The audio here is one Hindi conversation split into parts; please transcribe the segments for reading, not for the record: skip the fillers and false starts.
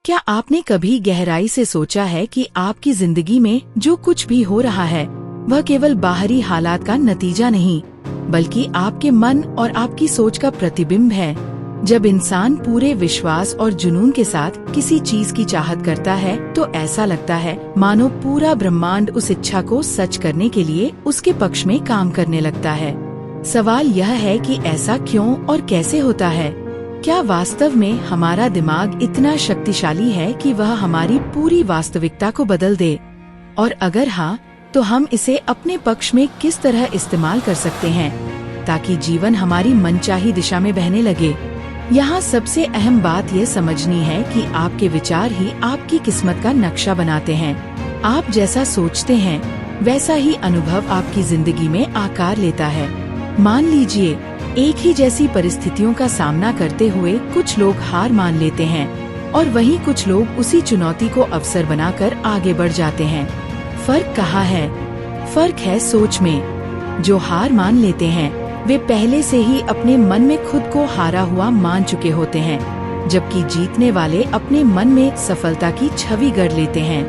क्या आपने कभी गहराई से सोचा है कि आपकी जिंदगी में जो कुछ भी हो रहा है वह केवल बाहरी हालात का नतीजा नहीं, बल्कि आपके मन और आपकी सोच का प्रतिबिंब है। जब इंसान पूरे विश्वास और जुनून के साथ किसी चीज की चाहत करता है तो ऐसा लगता है मानो पूरा ब्रह्मांड उस इच्छा को सच करने के लिए उसके पक्ष में काम करने लगता है। सवाल यह है कि ऐसा क्यों और कैसे होता है? क्या वास्तव में हमारा दिमाग इतना शक्तिशाली है कि वह हमारी पूरी वास्तविकता को बदल दे? और अगर हाँ, तो हम इसे अपने पक्ष में किस तरह इस्तेमाल कर सकते हैं ताकि जीवन हमारी मनचाही दिशा में बहने लगे? यहाँ सबसे अहम बात यह समझनी है कि आपके विचार ही आपकी किस्मत का नक्शा बनाते हैं। आप जैसा सोचते हैं वैसा ही अनुभव आपकी जिंदगी में आकार लेता है। मान लीजिए, एक ही जैसी परिस्थितियों का सामना करते हुए कुछ लोग हार मान लेते हैं और वहीं कुछ लोग उसी चुनौती को अवसर बनाकर आगे बढ़ जाते हैं। फर्क कहाँ है? फर्क है सोच में। जो हार मान लेते हैं वे पहले से ही अपने मन में खुद को हारा हुआ मान चुके होते हैं, जबकि जीतने वाले अपने मन में सफलता की छवि गढ़ लेते हैं।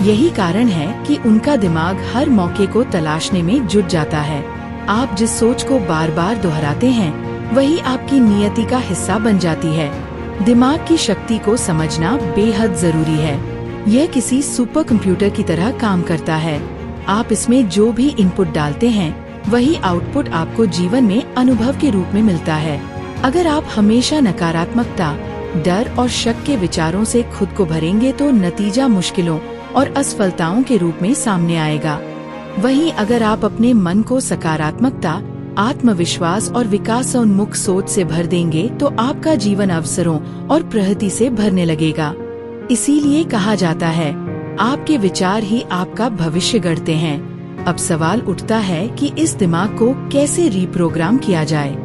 यही कारण है कि उनका दिमाग हर मौके को तलाशने में जुट जाता है। आप जिस सोच को बार बार दोहराते हैं वही आपकी नियति का हिस्सा बन जाती है। दिमाग की शक्ति को समझना बेहद जरूरी है। यह किसी सुपर कंप्यूटर की तरह काम करता है। आप इसमें जो भी इनपुट डालते हैं वही आउटपुट आपको जीवन में अनुभव के रूप में मिलता है। अगर आप हमेशा नकारात्मकता, डर और शक के विचारों से खुद को भरेंगे तो नतीजा मुश्किलों और असफलताओं के रूप में सामने आएगा। वहीं अगर आप अपने मन को सकारात्मकता, आत्मविश्वास और विकासोन्मुख सोच से भर देंगे तो आपका जीवन अवसरों और प्रगति से भरने लगेगा। इसीलिए कहा जाता है, आपके विचार ही आपका भविष्य गढ़ते हैं। अब सवाल उठता है कि इस दिमाग को कैसे रीप्रोग्राम किया जाए,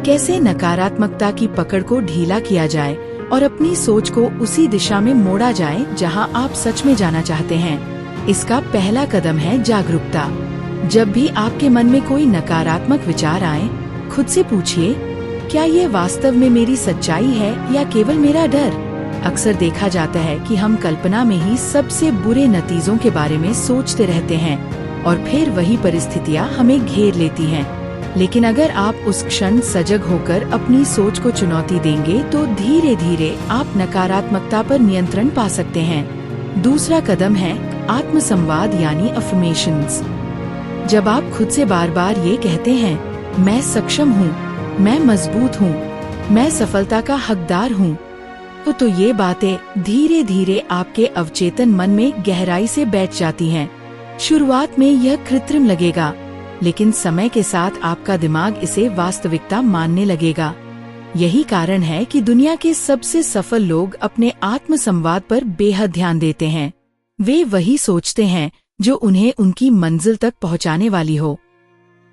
कैसे नकारात्मकता की पकड़ को ढीला किया जाए और अपनी सोच को उसी दिशा में मोड़ा जाए जहां आप सच में जाना चाहते हैं। इसका पहला कदम है जागरूकता। जब भी आपके मन में कोई नकारात्मक विचार आए, खुद से पूछिए, क्या ये वास्तव में मेरी सच्चाई है या केवल मेरा डर? अक्सर देखा जाता है कि हम कल्पना में ही सबसे बुरे नतीजों के बारे में सोचते रहते हैं और फिर वही परिस्थितियां हमें घेर लेती हैं। लेकिन अगर आप उस क्षण सजग होकर अपनी सोच को चुनौती देंगे तो धीरे धीरे आप नकारात्मकता पर नियंत्रण पा सकते हैं। दूसरा कदम है आत्मसंवाद यानी अफर्मेशंस। जब आप खुद से बार बार ये कहते हैं, मैं सक्षम हूँ, मैं मजबूत हूँ, मैं सफलता का हकदार हूँ, तो ये बातें धीरे धीरे आपके अवचेतन मन में गहराई से बैठ जाती हैं। शुरुआत में यह कृत्रिम लगेगा, लेकिन समय के साथ आपका दिमाग इसे वास्तविकता मानने लगेगा। यही कारण है कि दुनिया के सबसे सफल लोग अपने आत्मसंवाद पर बेहद ध्यान देते हैं। वे वही सोचते हैं जो उन्हें उनकी मंजिल तक पहुंचाने वाली हो।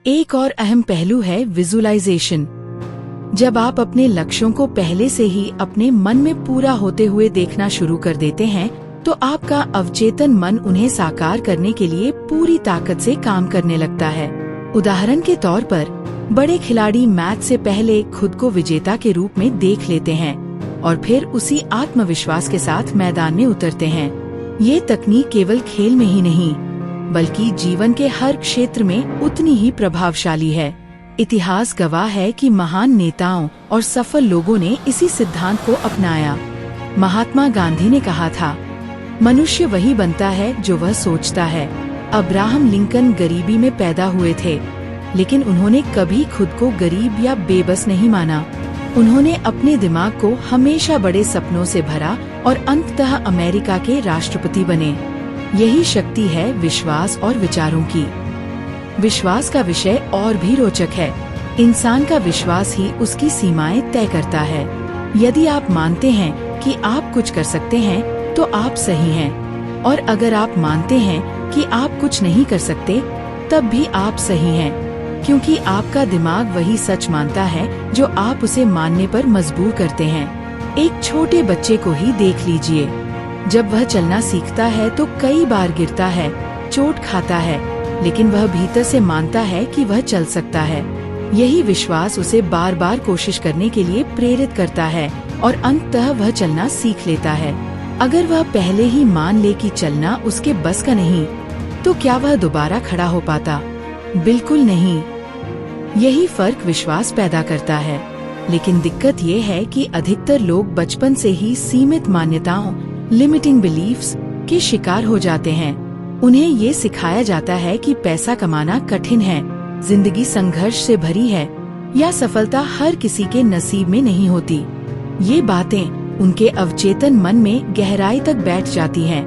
एक और अहम पहलू है विजुअलाइजेशन। जब आप अपने लक्ष्यों को पहले से ही अपने मन में पूरा होते हुए देखना शुरू कर देते हैं तो आपका अवचेतन मन उन्हें साकार करने के लिए पूरी ताकत से काम करने लगता है। उदाहरण के तौर पर, बड़े खिलाड़ी मैच से पहले खुद को विजेता के रूप में देख लेते हैं और फिर उसी आत्मविश्वास के साथ मैदान में उतरते हैं। ये तकनीक केवल खेल में ही नहीं बल्कि जीवन के हर क्षेत्र में उतनी ही प्रभावशाली है। इतिहास गवाह है कि महान नेताओं और सफल लोगों ने इसी सिद्धांत को अपनाया। महात्मा गांधी ने कहा था, मनुष्य वही बनता है जो वह सोचता है। अब्राहम लिंकन गरीबी में पैदा हुए थे, लेकिन उन्होंने कभी खुद को गरीब या बेबस नहीं माना। उन्होंने अपने दिमाग को हमेशा बड़े सपनों से भरा और अंततः अमेरिका के राष्ट्रपति बने। यही शक्ति है विश्वास और विचारों की। विश्वास का विषय और भी रोचक है। इंसान का विश्वास ही उसकी सीमाएं तय करता है। यदि आप मानते हैं कि आप कुछ कर सकते हैं तो आप सही हैं, और अगर आप मानते हैं कि आप कुछ नहीं कर सकते तब भी आप सही हैं, क्योंकि आपका दिमाग वही सच मानता है जो आप उसे मानने पर मजबूर करते हैं। एक छोटे बच्चे को ही देख लीजिए। जब वह चलना सीखता है तो कई बार गिरता है, चोट खाता है, लेकिन वह भीतर से मानता है कि वह चल सकता है। यही विश्वास उसे बार बार कोशिश करने के लिए प्रेरित करता है और अंततः वह चलना सीख लेता है। अगर वह पहले ही मान ले कि चलना उसके बस का नहीं, तो क्या वह दोबारा खड़ा हो पाता? बिल्कुल नहीं। यही फर्क विश्वास पैदा करता है। लेकिन दिक्कत ये है कि अधिकतर लोग बचपन से ही सीमित मान्यताओं, लिमिटिंग बिलीफ्स के शिकार हो जाते हैं। उन्हें ये सिखाया जाता है कि पैसा कमाना कठिन है, जिंदगी संघर्ष से भरी है, या सफलता हर किसी के नसीब में नहीं होती। ये बातें उनके अवचेतन मन में गहराई तक बैठ जाती हैं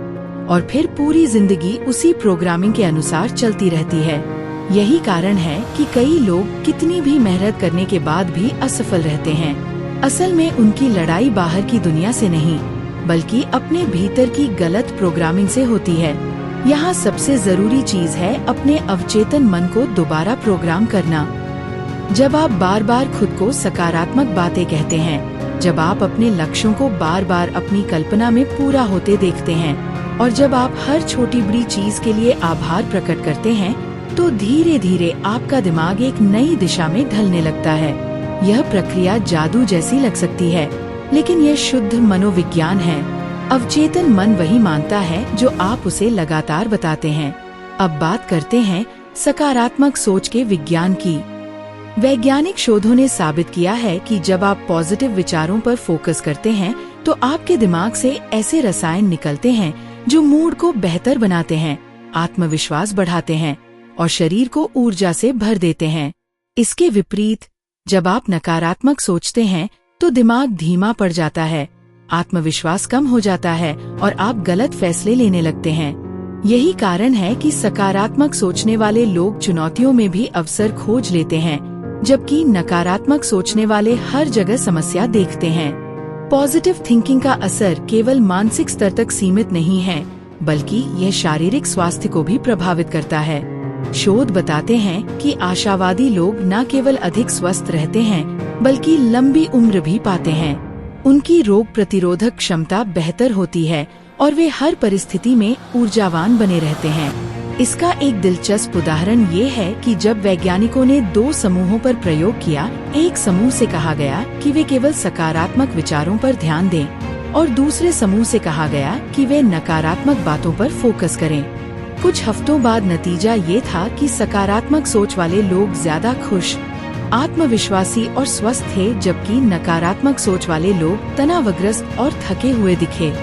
और फिर पूरी जिंदगी उसी प्रोग्रामिंग के अनुसार चलती रहती है। यही कारण है कि कई लोग कितनी भी मेहनत करने के बाद भी असफल रहते हैं। असल में उनकी लड़ाई बाहर की दुनिया से नहीं, बल्कि अपने भीतर की गलत प्रोग्रामिंग से होती है। यहाँ सबसे जरूरी चीज है अपने अवचेतन मन को दोबारा प्रोग्राम करना। जब आप बार बार खुद को सकारात्मक बातें कहते हैं, जब आप अपने लक्ष्यों को बार बार अपनी कल्पना में पूरा होते देखते हैं, और जब आप हर छोटी बड़ी चीज के लिए आभार प्रकट करते हैं, तो धीरे धीरे आपका दिमाग एक नई दिशा में ढलने लगता है। यह प्रक्रिया जादू जैसी लग सकती है, लेकिन यह शुद्ध मनोविज्ञान है। अवचेतन मन वही मानता है जो आप उसे लगातार बताते हैं। अब बात करते हैं सकारात्मक सोच के विज्ञान की। वैज्ञानिक शोधों ने साबित किया है कि जब आप पॉजिटिव विचारों पर फोकस करते हैं, तो आपके दिमाग से ऐसे रसायन निकलते हैं जो मूड को बेहतर बनाते हैं, आत्मविश्वास बढ़ाते हैं और शरीर को ऊर्जा से भर देते हैं। इसके विपरीत, जब आप नकारात्मक सोचते हैं, तो दिमाग धीमा पड़ जाता है, आत्मविश्वास कम हो जाता है और आप गलत फैसले लेने लगते हैं। यही कारण है कि सकारात्मक सोचने वाले लोग चुनौतियों में भी अवसर खोज लेते हैं, जबकि नकारात्मक सोचने वाले हर जगह समस्या देखते हैं। पॉजिटिव थिंकिंग का असर केवल मानसिक स्तर तक सीमित नहीं है, बल्कि यह शारीरिक स्वास्थ्य को भी प्रभावित करता है। शोध बताते हैं कि आशावादी लोग न केवल अधिक स्वस्थ रहते हैं, बल्कि लंबी उम्र भी पाते हैं। उनकी रोग प्रतिरोधक क्षमता बेहतर होती है और वे हर परिस्थिति में ऊर्जावान बने रहते हैं। इसका एक दिलचस्प उदाहरण ये है कि जब वैज्ञानिकों ने 2 समूहों पर प्रयोग किया, एक समूह से कहा गया कि वे केवल सकारात्मक विचारों पर ध्यान दें और दूसरे समूह से कहा गया कि वे नकारात्मक बातों पर फोकस करें। कुछ हफ्तों बाद नतीजा ये था कि सकारात्मक सोच वाले लोग ज्यादा खुश, आत्मविश्वासी और स्वस्थ थे, जबकि नकारात्मक सोच वाले लोग तनावग्रस्त और थके हुए दिखे।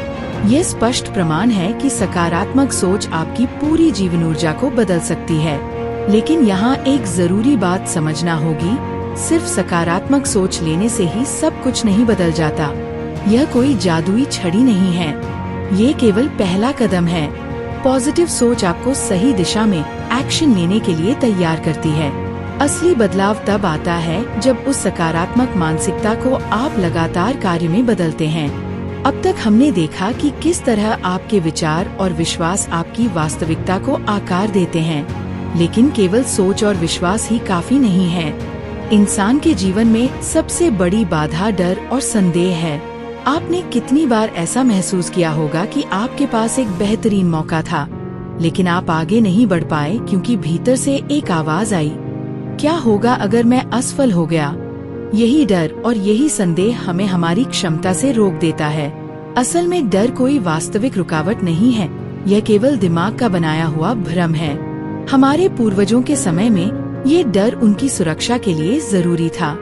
ये स्पष्ट प्रमाण है कि सकारात्मक सोच आपकी पूरी जीवन ऊर्जा को बदल सकती है। लेकिन यहाँ एक जरूरी बात समझना होगी, सिर्फ सकारात्मक सोच लेने से ही सब कुछ नहीं बदल जाता। यह कोई जादुई छड़ी नहीं है, ये केवल पहला कदम है। पॉजिटिव सोच आपको सही दिशा में एक्शन लेने के लिए तैयार करती है। असली बदलाव तब आता है जब उस सकारात्मक मानसिकता को आप लगातार कार्य में बदलते हैं। अब तक हमने देखा कि किस तरह आपके विचार और विश्वास आपकी वास्तविकता को आकार देते हैं, लेकिन केवल सोच और विश्वास ही काफी नहीं है। इंसान के जीवन में सबसे बड़ी बाधा डर और संदेह है। आपने कितनी बार ऐसा महसूस किया होगा कि आपके पास एक बेहतरीन मौका था, लेकिन आप आगे नहीं बढ़ पाए क्योंकि भीतर से एक आवाज आई, क्या होगा अगर मैं असफल हो गया? यही डर और यही संदेह हमें हमारी क्षमता से रोक देता है। असल में डर कोई वास्तविक रुकावट नहीं है, यह केवल दिमाग का बनाया हुआ भ्रम है। हमारे पूर्वजों के समय में ये डर उनकी सुरक्षा के लिए जरूरी था।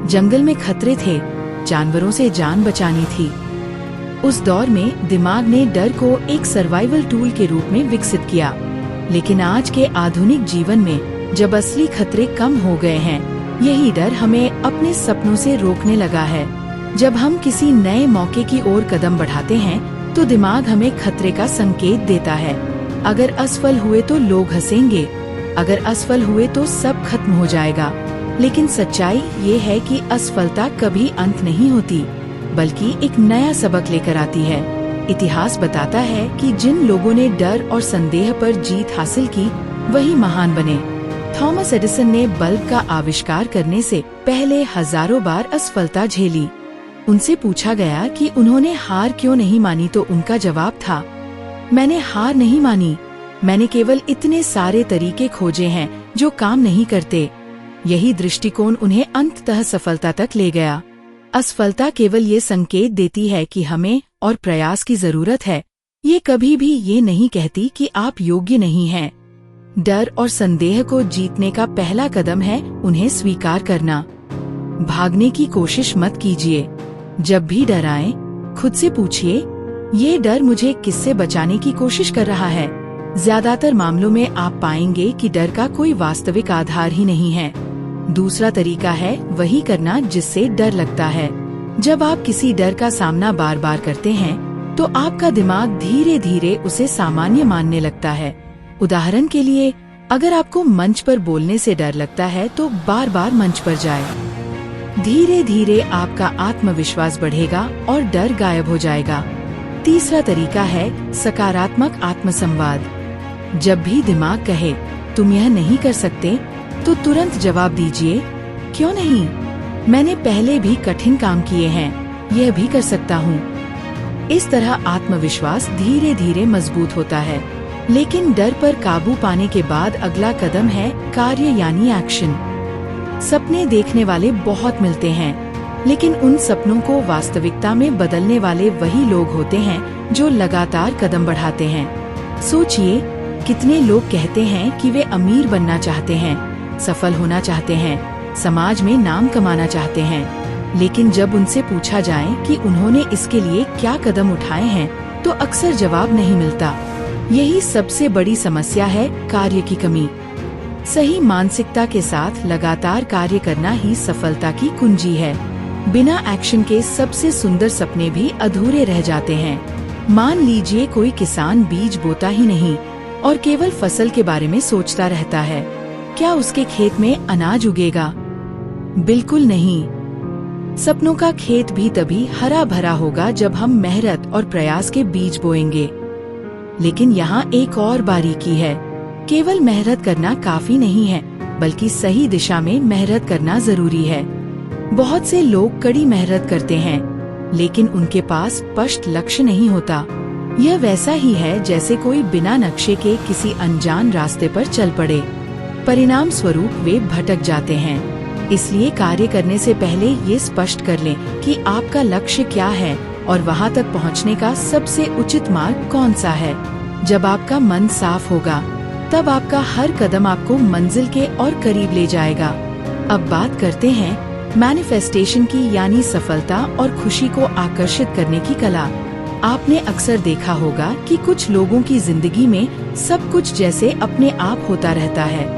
जंगल में खतरे थे, जानवरों से जान बचानी थी। उस दौर में दिमाग ने डर को एक सर्वाइवल टूल के रूप में विकसित किया। लेकिन आज के आधुनिक जीवन में जब असली खतरे कम हो गए हैं, यही डर हमें अपने सपनों से रोकने लगा है। जब हम किसी नए मौके की ओर कदम बढ़ाते हैं, तो दिमाग हमें खतरे का संकेत देता है। अगर असफल हुए तो लोग हंसेंगे, अगर असफल हुए तो सब खत्म हो जाएगा। लेकिन सच्चाई ये है कि असफलता कभी अंत नहीं होती, बल्कि एक नया सबक लेकर आती है। इतिहास बताता है कि जिन लोगों ने डर और संदेह पर जीत हासिल की, वही महान बने। थॉमस एडिसन ने बल्ब का आविष्कार करने से पहले हजारों बार असफलता झेली। उनसे पूछा गया कि उन्होंने हार क्यों नहीं मानी, तो उनका जवाब था, मैंने हार नहीं मानी, मैंने केवल इतने सारे तरीके खोजे हैं जो काम नहीं करते। यही दृष्टिकोण उन्हें अंततः सफलता तक ले गया। असफलता केवल ये संकेत देती है कि हमें और प्रयास की जरूरत है। ये कभी भी ये नहीं कहती कि आप योग्य नहीं हैं। डर और संदेह को जीतने का पहला कदम है उन्हें स्वीकार करना। भागने की कोशिश मत कीजिए। जब भी डर आए, खुद से पूछिए, ये डर मुझे किससे बचाने की कोशिश कर रहा है? ज्यादातर मामलों में आप पाएंगे कि डर का कोई वास्तविक आधार ही नहीं है। दूसरा तरीका है वही करना जिससे डर लगता है। जब आप किसी डर का सामना बार बार करते हैं, तो आपका दिमाग धीरे धीरे उसे सामान्य मानने लगता है। उदाहरण के लिए, अगर आपको मंच पर बोलने से डर लगता है, तो बार बार मंच पर जाए। धीरे धीरे आपका आत्मविश्वास बढ़ेगा और डर गायब हो जाएगा। तीसरा तरीका है सकारात्मक आत्मसंवाद। जब भी दिमाग कहे तुम यह नहीं कर सकते, तो तुरंत जवाब दीजिए, क्यों नहीं? मैंने पहले भी कठिन काम किए हैं, यह भी कर सकता हूँ। इस तरह आत्मविश्वास धीरे धीरे मजबूत होता है। लेकिन डर पर काबू पाने के बाद अगला कदम है कार्य यानी एक्शन। सपने देखने वाले बहुत मिलते हैं, लेकिन उन सपनों को वास्तविकता में बदलने वाले वही लोग होते हैं जो लगातार कदम बढ़ाते हैं। सोचिए, कितने लोग कहते हैं कि वे अमीर बनना चाहते हैं, सफल होना चाहते हैं, समाज में नाम कमाना चाहते हैं, लेकिन जब उनसे पूछा जाए कि उन्होंने इसके लिए क्या कदम उठाए हैं, तो अक्सर जवाब नहीं मिलता। यही सबसे बड़ी समस्या है, कार्य की कमी। सही मानसिकता के साथ लगातार कार्य करना ही सफलता की कुंजी है। बिना एक्शन के सबसे सुंदर सपने भी अधूरे रह जाते हैं। मान लीजिए कोई किसान बीज बोता ही नहीं और केवल फसल के बारे में सोचता रहता है, क्या उसके खेत में अनाज उगेगा? बिल्कुल नहीं। सपनों का खेत भी तभी हरा भरा होगा जब हम मेहनत और प्रयास के बीज बोएंगे। लेकिन यहाँ एक और बारीकी है, केवल मेहनत करना काफी नहीं है, बल्कि सही दिशा में मेहनत करना जरूरी है। बहुत से लोग कड़ी मेहनत करते हैं, लेकिन उनके पास स्पष्ट लक्ष्य नहीं होता। यह वैसा ही है जैसे कोई बिना नक्शे के किसी अनजान रास्ते पर चल पड़े। परिणाम स्वरूप वे भटक जाते हैं। इसलिए कार्य करने से पहले ये स्पष्ट कर लें कि आपका लक्ष्य क्या है और वहाँ तक पहुँचने का सबसे उचित मार्ग कौन सा है। जब आपका मन साफ होगा, तब आपका हर कदम आपको मंजिल के और करीब ले जाएगा। अब बात करते हैं मैनिफेस्टेशन की, यानी सफलता और खुशी को आकर्षित करने की कला। आपने अक्सर देखा होगा कि कुछ लोगों की जिंदगी में सब कुछ जैसे अपने आप होता रहता है,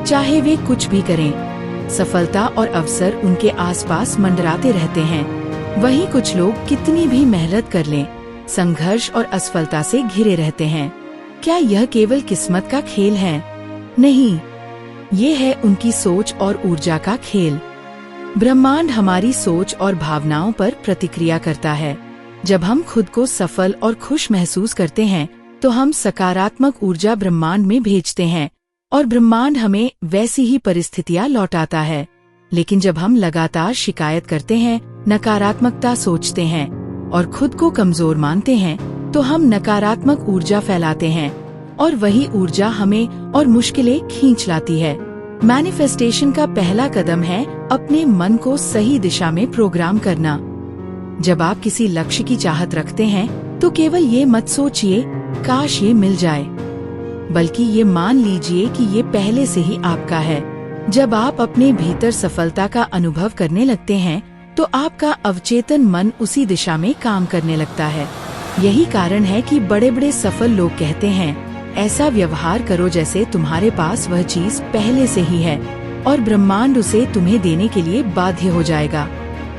चाहे वे कुछ भी करें। सफलता और अवसर उनके आसपास मंडराते रहते हैं। वहीं कुछ लोग कितनी भी मेहनत कर लें, संघर्ष और असफलता से घिरे रहते हैं। क्या यह केवल किस्मत का खेल है? नहीं, ये है उनकी सोच और ऊर्जा का खेल। ब्रह्मांड हमारी सोच और भावनाओं पर प्रतिक्रिया करता है। जब हम खुद को सफल और खुश महसूस करते हैं, तो हम सकारात्मक ऊर्जा ब्रह्मांड में भेजते हैं और ब्रह्मांड हमें वैसी ही परिस्थितियां लौटाता है। लेकिन जब हम लगातार शिकायत करते हैं, नकारात्मकता सोचते हैं और खुद को कमजोर मानते हैं, तो हम नकारात्मक ऊर्जा फैलाते हैं और वही ऊर्जा हमें और मुश्किलें खींच लाती है। मैनिफेस्टेशन का पहला कदम है अपने मन को सही दिशा में प्रोग्राम करना। जब आप किसी लक्ष्य की चाहत रखते हैं, तो केवल ये मत सोचिए काश ये मिल जाए, बल्कि ये मान लीजिए कि ये पहले से ही आपका है। जब आप अपने भीतर सफलता का अनुभव करने लगते हैं, तो आपका अवचेतन मन उसी दिशा में काम करने लगता है। यही कारण है कि बड़े बड़े सफल लोग कहते हैं, ऐसा व्यवहार करो जैसे तुम्हारे पास वह चीज पहले से ही है और ब्रह्मांड उसे तुम्हें देने के लिए बाध्य हो जाएगा।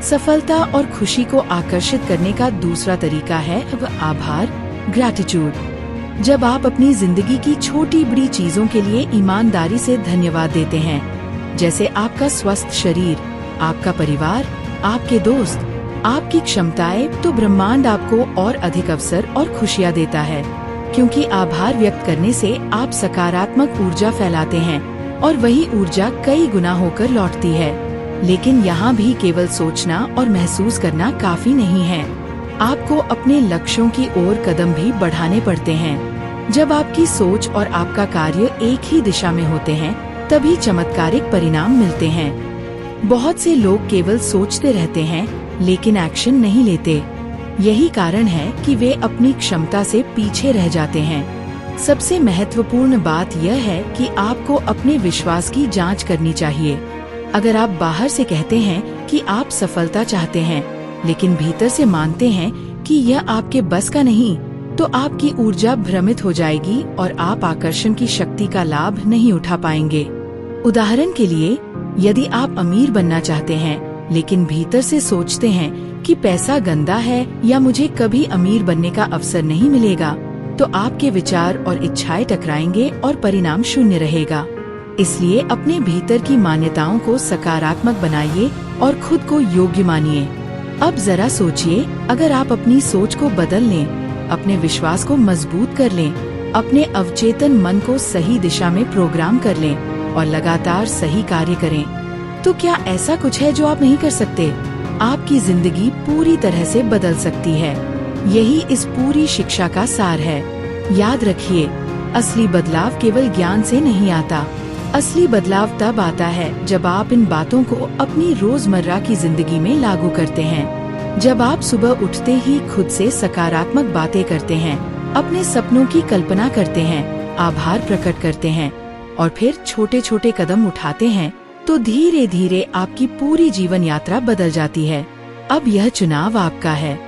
सफलता और खुशी को आकर्षित करने का दूसरा तरीका है आभार, ग्रैटिट्यूड। जब आप अपनी जिंदगी की छोटी बड़ी चीजों के लिए ईमानदारी से धन्यवाद देते हैं, जैसे आपका स्वस्थ शरीर, आपका परिवार, आपके दोस्त, आपकी क्षमताएं, तो ब्रह्मांड आपको और अधिक अवसर और खुशियाँ देता है। क्योंकि आभार व्यक्त करने से आप सकारात्मक ऊर्जा फैलाते हैं और वही ऊर्जा कई गुना होकर लौटती है। लेकिन यहाँ भी केवल सोचना और महसूस करना काफी नहीं है। आपको अपने लक्ष्यों की ओर कदम भी बढ़ाने पड़ते हैं। जब आपकी सोच और आपका कार्य एक ही दिशा में होते हैं, तभी चमत्कारिक परिणाम मिलते हैं। बहुत से लोग केवल सोचते रहते हैं, लेकिन एक्शन नहीं लेते। यही कारण है कि वे अपनी क्षमता से पीछे रह जाते हैं। सबसे महत्वपूर्ण बात यह है कि आपको अपने विश्वास की जांच करनी चाहिए। अगर आप बाहर से कहते हैं कि आप सफलता चाहते हैं, लेकिन भीतर से मानते हैं कि यह आपके बस का नहीं, तो आपकी ऊर्जा भ्रमित हो जाएगी और आप आकर्षण की शक्ति का लाभ नहीं उठा पाएंगे। उदाहरण के लिए, यदि आप अमीर बनना चाहते हैं, लेकिन भीतर से सोचते हैं कि पैसा गंदा है या मुझे कभी अमीर बनने का अवसर नहीं मिलेगा, तो आपके विचार और इच्छाएं टकराएंगे और परिणाम शून्य रहेगा। इसलिए अपने भीतर की मान्यताओं को सकारात्मक बनाइए और खुद को योग्य मानिए। अब जरा सोचिए, अगर आप अपनी सोच को बदल लें, अपने विश्वास को मजबूत कर लें, अपने अवचेतन मन को सही दिशा में प्रोग्राम कर लें और लगातार सही कार्य करें, तो क्या ऐसा कुछ है जो आप नहीं कर सकते? आपकी जिंदगी पूरी तरह से बदल सकती है। यही इस पूरी शिक्षा का सार है। याद रखिए, असली बदलाव केवल ज्ञान से नहीं आता। असली बदलाव तब आता है जब आप इन बातों को अपनी रोजमर्रा की जिंदगी में लागू करते हैं। जब आप सुबह उठते ही खुद से सकारात्मक बातें करते हैं, अपने सपनों की कल्पना करते हैं, आभार प्रकट करते हैं और फिर छोटे छोटे कदम उठाते हैं, तो धीरे धीरे आपकी पूरी जीवन यात्रा बदल जाती है। अब यह चुनाव आपका है।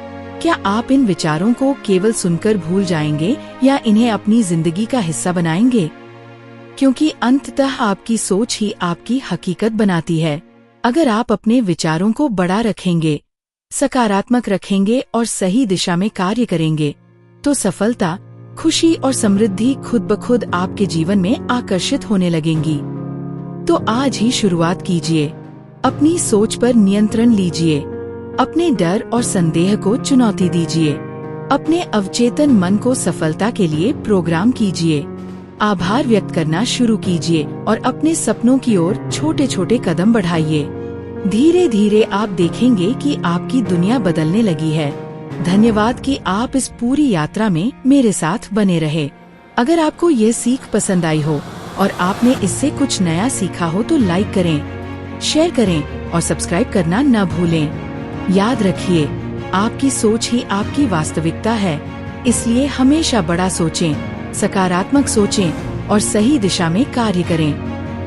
क्या आप इन विचारों को केवल सुनकर भूल जाएंगे या इन्हें अपनी जिंदगी का हिस्सा बनाएंगे? क्योंकि अंततः आपकी सोच ही आपकी हकीकत बनाती है। अगर आप अपने विचारों को बड़ा रखेंगे, सकारात्मक रखेंगे और सही दिशा में कार्य करेंगे, तो सफलता, खुशी और समृद्धि खुद ब खुद आपके जीवन में आकर्षित होने लगेंगी। तो आज ही शुरुआत कीजिए। अपनी सोच पर नियंत्रण लीजिए। अपने डर और संदेह को चुनौती दीजिए। अपने अवचेतन मन को सफलता के लिए प्रोग्राम कीजिए। आभार व्यक्त करना शुरू कीजिए और अपने सपनों की ओर छोटे छोटे कदम बढ़ाइए। धीरे धीरे आप देखेंगे कि आपकी दुनिया बदलने लगी है। धन्यवाद कि आप इस पूरी यात्रा में मेरे साथ बने रहे। अगर आपको ये सीख पसंद आई हो और आपने इससे कुछ नया सीखा हो तो लाइक करें, शेयर करें और सब्सक्राइब करना न भूलें। याद रखिए, आपकी सोच ही आपकी वास्तविकता है। इसलिए हमेशा बड़ा सोचें, सकारात्मक सोचें और सही दिशा में कार्य करें।